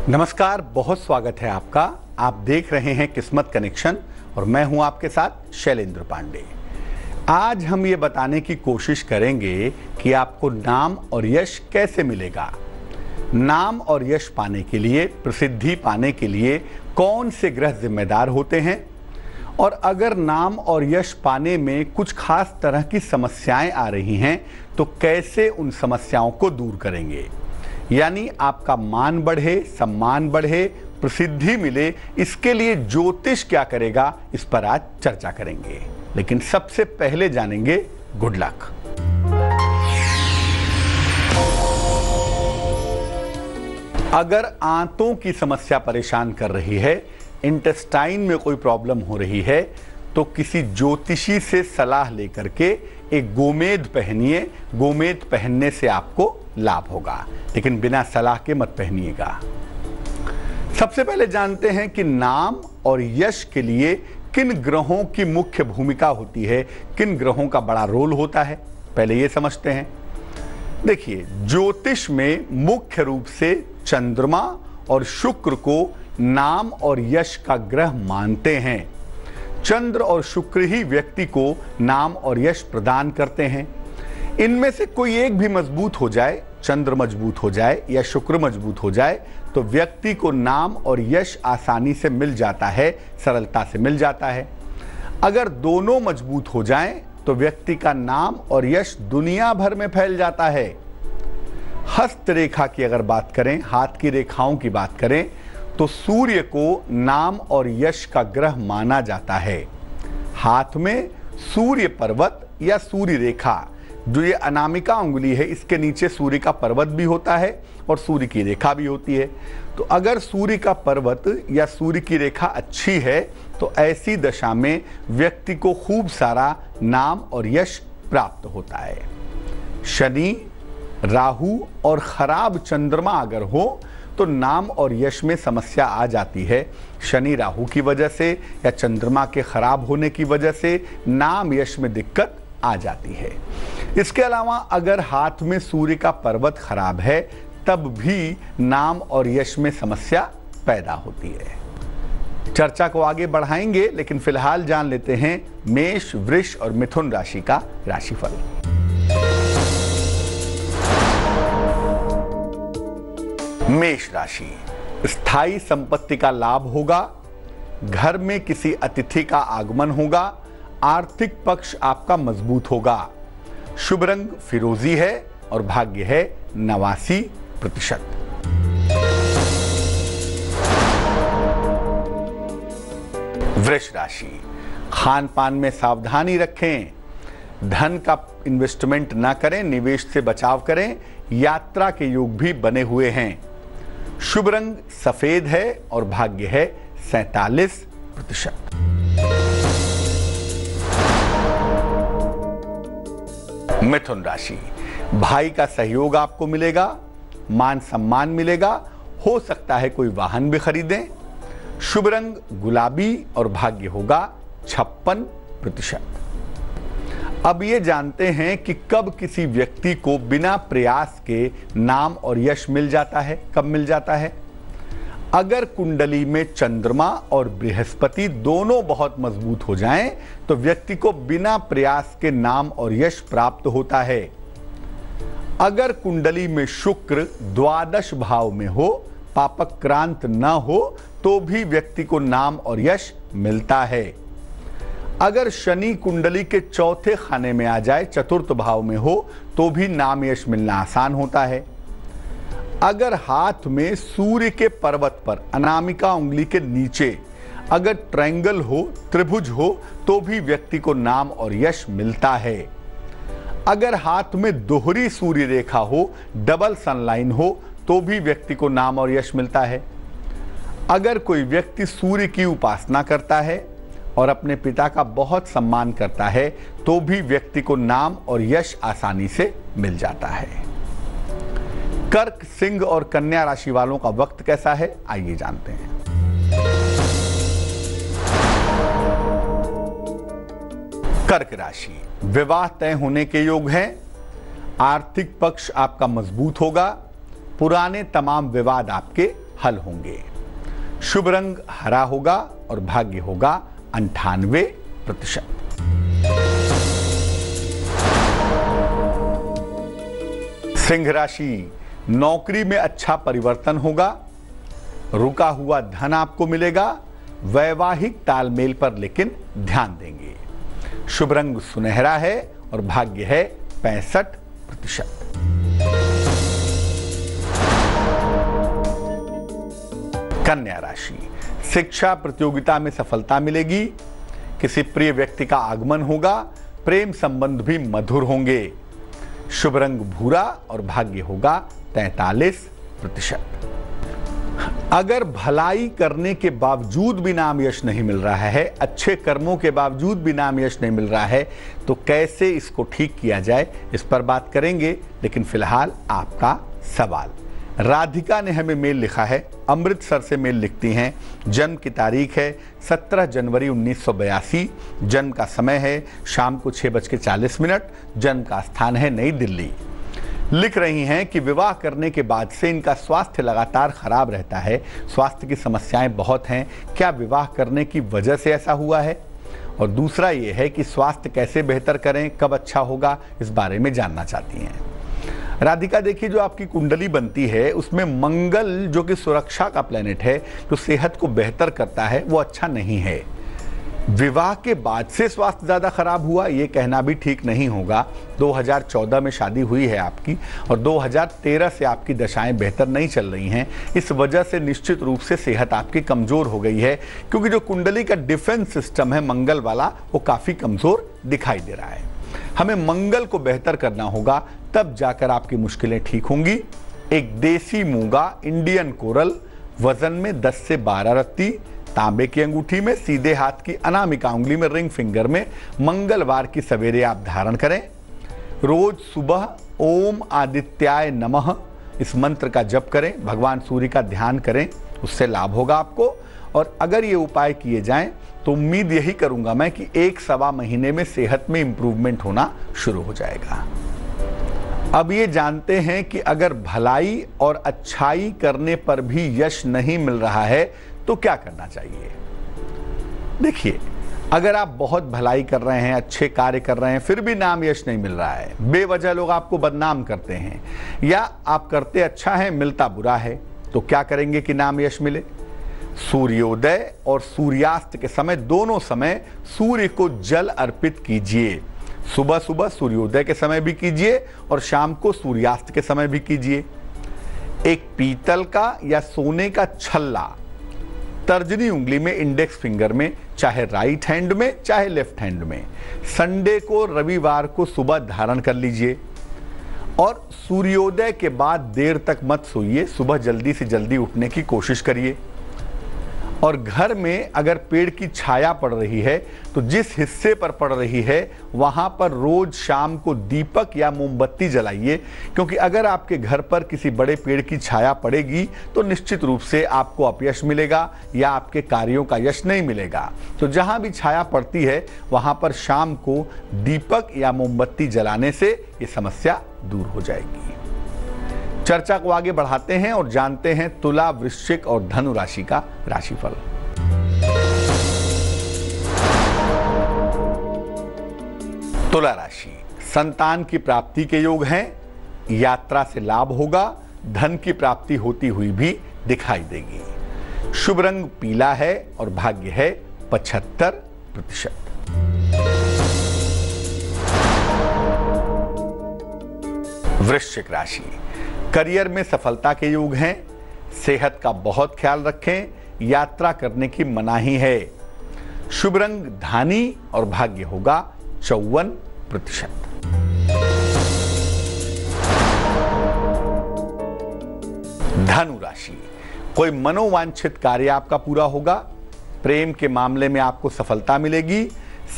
नमस्कार, बहुत स्वागत है आपका। आप देख रहे हैं किस्मत कनेक्शन और मैं हूं आपके साथ शैलेंद्र पांडे। आज हम ये बताने की कोशिश करेंगे कि आपको नाम और यश कैसे मिलेगा। नाम और यश पाने के लिए, प्रसिद्धि पाने के लिए कौन से ग्रह जिम्मेदार होते हैं, और अगर नाम और यश पाने में कुछ खास तरह की समस्याएं आ रही हैं तो कैसे उन समस्याओं को दूर करेंगे। यानी आपका मान बढ़े, सम्मान बढ़े, प्रसिद्धि मिले, इसके लिए ज्योतिष क्या करेगा, इस पर आज चर्चा करेंगे। लेकिन सबसे पहले जानेंगे गुड लक। अगर आंतों की समस्या परेशान कर रही है, इंटेस्टाइन में कोई प्रॉब्लम हो रही है, तो किसी ज्योतिषी से सलाह लेकर के एक गोमेद पहनिए। गोमेद पहनने से आपको लाभ होगा, लेकिन बिना सलाह के मत पहनिएगा। सबसे पहले जानते हैं कि नाम और यश के लिए किन ग्रहों की मुख्य भूमिका होती है, किन ग्रहों का बड़ा रोल होता है। पहले ये समझते हैं। देखिए, ज्योतिष में मुख्य रूप से चंद्रमा और शुक्र को नाम और यश का ग्रह मानते हैं। चंद्र और शुक्र ही व्यक्ति को नाम और यश प्रदान करते हैं। इनमें से कोई एक भी मजबूत हो जाए, चंद्र मजबूत हो जाए या शुक्र मजबूत हो जाए, तो व्यक्ति को नाम और यश आसानी से मिल जाता है, सरलता से मिल जाता है। अगर दोनों मजबूत हो जाएं, तो व्यक्ति का नाम और यश दुनिया भर में फैल जाता है। हस्त रेखा की अगर बात करें, हाथ की रेखाओं की बात करें, तो सूर्य को नाम और यश का ग्रह माना जाता है। हाथ में सूर्य पर्वत या सूर्य रेखा, जो ये अनामिका उंगली है, इसके नीचे सूर्य का पर्वत भी होता है और सूर्य की रेखा भी होती है। तो अगर सूर्य का पर्वत या सूर्य की रेखा अच्छी है, तो ऐसी दशा में व्यक्ति को खूब सारा नाम और यश प्राप्त होता है। शनि, राहु और खराब चंद्रमा अगर हो तो नाम और यश में समस्या आ जाती है। शनि राहु की वजह से या चंद्रमा के खराब होने की वजह से नाम यश में दिक्कत आ जाती है। इसके अलावा अगर हाथ में सूर्य का पर्वत खराब है, तब भी नाम और यश में समस्या पैदा होती है। चर्चा को आगे बढ़ाएंगे, लेकिन फिलहाल जान लेते हैं मेष, वृष और मिथुन राशि का राशिफल। मेष राशि, स्थायी संपत्ति का लाभ होगा, घर में किसी अतिथि का आगमन होगा, आर्थिक पक्ष आपका मजबूत होगा। शुभ रंग फिरोजी है और भाग्य है 89%। वृष राशि, खान पान में सावधानी रखें, धन का इन्वेस्टमेंट ना करें, निवेश से बचाव करें, यात्रा के योग भी बने हुए हैं। शुभ रंग सफेद है और भाग्य है 47%। मिथुन राशि, भाई का सहयोग आपको मिलेगा, मान सम्मान मिलेगा, हो सकता है कोई वाहन भी खरीदें। शुभ रंग गुलाबी और भाग्य होगा 56%। अब ये जानते हैं कि कब किसी व्यक्ति को बिना प्रयास के नाम और यश मिल जाता है, कब मिल जाता है। अगर कुंडली में चंद्रमा और बृहस्पति दोनों बहुत मजबूत हो जाएं, तो व्यक्ति को बिना प्रयास के नाम और यश प्राप्त होता है। अगर कुंडली में शुक्र द्वादश भाव में हो, पापक्रांत न हो, तो भी व्यक्ति को नाम और यश मिलता है। अगर शनि कुंडली के चौथे खाने में आ जाए, चतुर्थ भाव में हो, तो भी नाम यश मिलना आसान होता है। अगर हाथ में सूर्य के पर्वत पर अनामिका उंगली के नीचे अगर ट्रायंगल हो, त्रिभुज हो, तो भी व्यक्ति को नाम और यश मिलता है। अगर हाथ में दोहरी सूर्य रेखा हो, डबल सनलाइन हो, तो भी व्यक्ति को नाम और यश मिलता है। अगर कोई व्यक्ति सूर्य की उपासना करता है और अपने पिता का बहुत सम्मान करता है, तो भी व्यक्ति को नाम और यश आसानी से मिल जाता है। कर्क, सिंह और कन्या राशि वालों का वक्त कैसा है, आइए जानते हैं। कर्क राशि, विवाह तय होने के योग हैं, आर्थिक पक्ष आपका मजबूत होगा, पुराने तमाम विवाद आपके हल होंगे। शुभ रंग हरा होगा और भाग्य होगा 98%। सिंह राशि, नौकरी में अच्छा परिवर्तन होगा, रुका हुआ धन आपको मिलेगा, वैवाहिक तालमेल पर लेकिन ध्यान देंगे। शुभ रंग सुनहरा है और भाग्य है 65%। कन्या राशि, शिक्षा प्रतियोगिता में सफलता मिलेगी, किसी प्रिय व्यक्ति का आगमन होगा, प्रेम संबंध भी मधुर होंगे। शुभ रंग भूरा और भाग्य होगा 43%। अगर भलाई करने के बावजूद भी नाम यश नहीं मिल रहा है, अच्छे कर्मों के बावजूद भी नाम यश नहीं मिल रहा है, तो कैसे इसको ठीक किया जाए, इस पर बात करेंगे। लेकिन फिलहाल आपका सवाल। राधिका ने हमें मेल लिखा है, अमृतसर से मेल लिखती हैं। जन्म की तारीख है 17 जनवरी 1982, जन्म का समय है शाम को 6:40, जन्म का स्थान है नई दिल्ली। लिख रही हैं कि विवाह करने के बाद से इनका स्वास्थ्य लगातार खराब रहता है, स्वास्थ्य की समस्याएं बहुत हैं। क्या विवाह करने की वजह से ऐसा हुआ है? और दूसरा ये है कि स्वास्थ्य कैसे बेहतर करें, कब अच्छा होगा, इस बारे में जानना चाहती हैं। राधिका, देखिए, जो आपकी कुंडली बनती है उसमें मंगल, जो कि सुरक्षा का प्लेनेट है, जो सेहत को बेहतर करता है, वो अच्छा नहीं है। विवाह के बाद से स्वास्थ्य ज़्यादा खराब हुआ, ये कहना भी ठीक नहीं होगा। 2014 में शादी हुई है आपकी और 2013 से आपकी दशाएं बेहतर नहीं चल रही हैं। इस वजह से निश्चित रूप से सेहत आपकी कमज़ोर हो गई है, क्योंकि जो कुंडली का डिफेंस सिस्टम है मंगल वाला, वो काफ़ी कमज़ोर दिखाई दे रहा है। हमें मंगल को बेहतर करना होगा, तब जाकर आपकी मुश्किलें ठीक होंगी। एक देसी मूंगा, इंडियन कोरल, वजन में 10 से 12 रत्ती, तांबे की अंगूठी में, सीधे हाथ की अनामिका उंगली में, रिंग फिंगर में, मंगलवार की सवेरे आप धारण करें। रोज सुबह ओम आदित्याय नमः इस मंत्र का जप करें, भगवान सूर्य का ध्यान करें, उससे लाभ होगा आपको। और अगर ये उपाय किए जाएं तो उम्मीद यही करूंगा मैं कि 1-1.25 महीने में सेहत में इंप्रूवमेंट होना शुरू हो जाएगा। अब ये जानते हैं कि अगर भलाई और अच्छाई करने पर भी यश नहीं मिल रहा है तो क्या करना चाहिए। देखिए, अगर आप बहुत भलाई कर रहे हैं, अच्छे कार्य कर रहे हैं, फिर भी नाम यश नहीं मिल रहा है, बेवजह लोग आपको बदनाम करते हैं, या आप करते अच्छा है मिलता बुरा है, तो क्या करेंगे कि नाम यश मिले। सूर्योदय और सूर्यास्त के समय, दोनों समय सूर्य को जल अर्पित कीजिए। सुबह सुबह सूर्योदय के समय भी कीजिए और शाम को सूर्यास्त के समय भी कीजिए। एक पीतल का या सोने का छल्ला तर्जनी उंगली में, इंडेक्स फिंगर में, चाहे राइट हैंड में चाहे लेफ्ट हैंड में, संडे को, रविवार को सुबह धारण कर लीजिए। और सूर्योदय के बाद देर तक मत सोइए, सुबह जल्दी से जल्दी उठने की कोशिश करिए। और घर में अगर पेड़ की छाया पड़ रही है तो जिस हिस्से पर पड़ रही है वहां पर रोज शाम को दीपक या मोमबत्ती जलाइए, क्योंकि अगर आपके घर पर किसी बड़े पेड़ की छाया पड़ेगी तो निश्चित रूप से आपको अपयश मिलेगा या आपके कार्यों का यश नहीं मिलेगा। तो जहां भी छाया पड़ती है वहां पर शाम को दीपक या मोमबत्ती जलाने से ये समस्या दूर हो जाएगी। चर्चा को आगे बढ़ाते हैं और जानते हैं तुला, वृश्चिक और धनु राशि का राशिफल। तुला राशि, संतान की प्राप्ति के योग हैं, यात्रा से लाभ होगा, धन की प्राप्ति होती हुई भी दिखाई देगी। शुभ रंग पीला है और भाग्य है 75%। वृश्चिक राशि, करियर में सफलता के योग हैं, सेहत का बहुत ख्याल रखें, यात्रा करने की मनाही है। शुभ रंग धानी और भाग्य होगा 54%। धनु राशि, कोई मनोवांछित कार्य आपका पूरा होगा, प्रेम के मामले में आपको सफलता मिलेगी,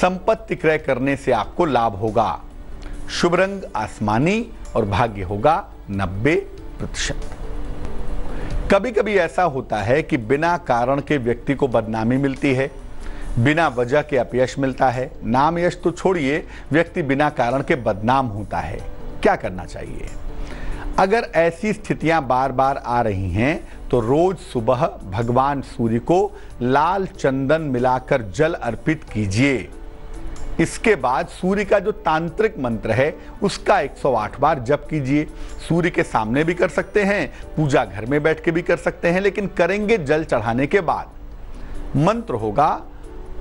संपत्ति क्रय करने से आपको लाभ होगा। शुभ रंग आसमानी और भाग्य होगा 90%। कभी कभी ऐसा होता है कि बिना कारण के व्यक्ति को बदनामी मिलती है, बिना वजह के अपयश मिलता है, नाम यश तो छोड़िए, व्यक्ति बिना कारण के बदनाम होता है। क्या करना चाहिए? अगर ऐसी स्थितियां बार बार आ रही हैं तो रोज सुबह भगवान सूर्य को लाल चंदन मिलाकर जल अर्पित कीजिए। इसके बाद सूर्य का जो तांत्रिक मंत्र है उसका 108 बार जप कीजिए। सूर्य के सामने भी कर सकते हैं, पूजा घर में बैठ के भी कर सकते हैं, लेकिन करेंगे जल चढ़ाने के बाद। मंत्र होगा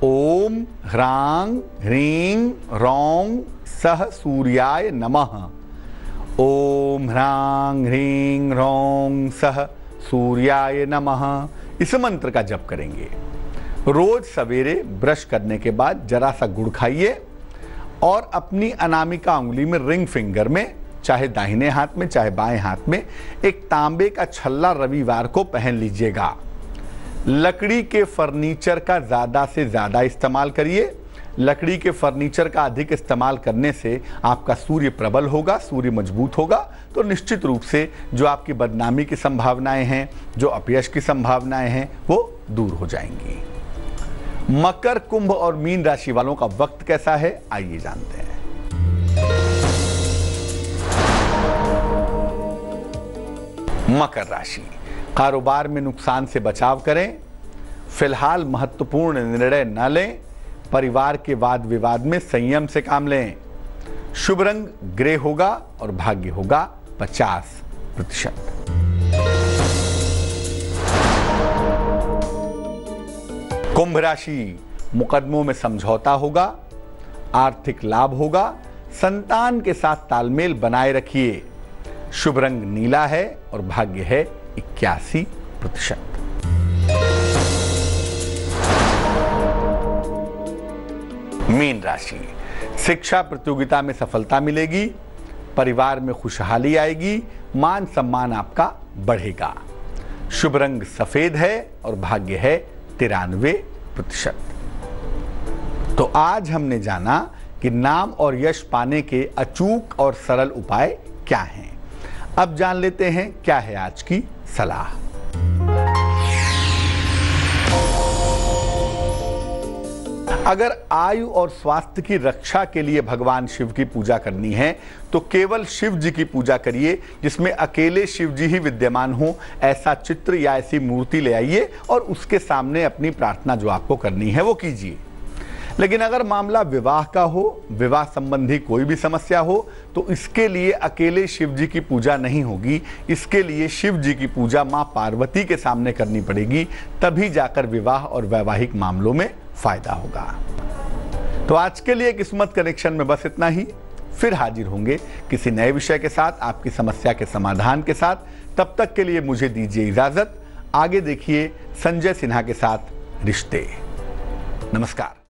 ओम ह्रांग ह्रीं रौं सह सूर्याय नमः। ओम ह्रांग ह्रीं रौं सह सूर्याय नमः। इस मंत्र का जप करेंगे। रोज सवेरे ब्रश करने के बाद जरा सा गुड़ खाइए और अपनी अनामिका उंगली में रिंग फिंगर में, चाहे दाहिने हाथ में चाहे बाएं हाथ में, एक तांबे का छल्ला रविवार को पहन लीजिएगा। लकड़ी के फर्नीचर का ज्यादा से ज्यादा इस्तेमाल करिए। लकड़ी के फर्नीचर का अधिक इस्तेमाल करने से आपका सूर्य प्रबल होगा, सूर्य मजबूत होगा, तो निश्चित रूप से जो आपकी बदनामी की संभावनाएं हैं, जो अपयश की संभावनाएं हैं, वो दूर हो जाएंगी। मकर, कुंभ और मीन राशि वालों का वक्त कैसा है, आइए जानते हैं। मकर राशि, कारोबार में नुकसान से बचाव करें। फिलहाल महत्वपूर्ण निर्णय न लें। परिवार के वाद विवाद में संयम से काम लें। शुभ रंग ग्रे होगा और भाग्य होगा 50%। कुंभ राशि, मुकदमों में समझौता होगा, आर्थिक लाभ होगा, संतान के साथ तालमेल बनाए रखिए। शुभ रंग नीला है और भाग्य है 81%। मीन राशि, शिक्षा प्रतियोगिता में सफलता मिलेगी, परिवार में खुशहाली आएगी, मान सम्मान आपका बढ़ेगा। शुभ रंग सफेद है और भाग्य है 93%। तो आज हमने जाना कि नाम और यश पाने के अचूक और सरल उपाय क्या हैं। अब जान लेते हैं क्या है आज की सलाह। अगर आयु और स्वास्थ्य की रक्षा के लिए भगवान शिव की पूजा करनी है तो केवल शिव जी की पूजा करिए, जिसमें अकेले शिव जी ही विद्यमान हो। ऐसा चित्र या ऐसी मूर्ति ले आइए और उसके सामने अपनी प्रार्थना जो आपको करनी है वो कीजिए। लेकिन अगर मामला विवाह का हो, विवाह संबंधी कोई भी समस्या हो, तो इसके लिए अकेले शिव जी की पूजा नहीं होगी। इसके लिए शिव जी की पूजा मां पार्वती के सामने करनी पड़ेगी, तभी जाकर विवाह और वैवाहिक मामलों में फायदा होगा। तो आज के लिए किस्मत कनेक्शन में बस इतना ही। फिर हाजिर होंगे किसी नए विषय के साथ, आपकी समस्या के समाधान के साथ। तब तक के लिए मुझे दीजिए इजाजत। आगे देखिए संजय सिन्हा के साथ रिश्ते। नमस्कार।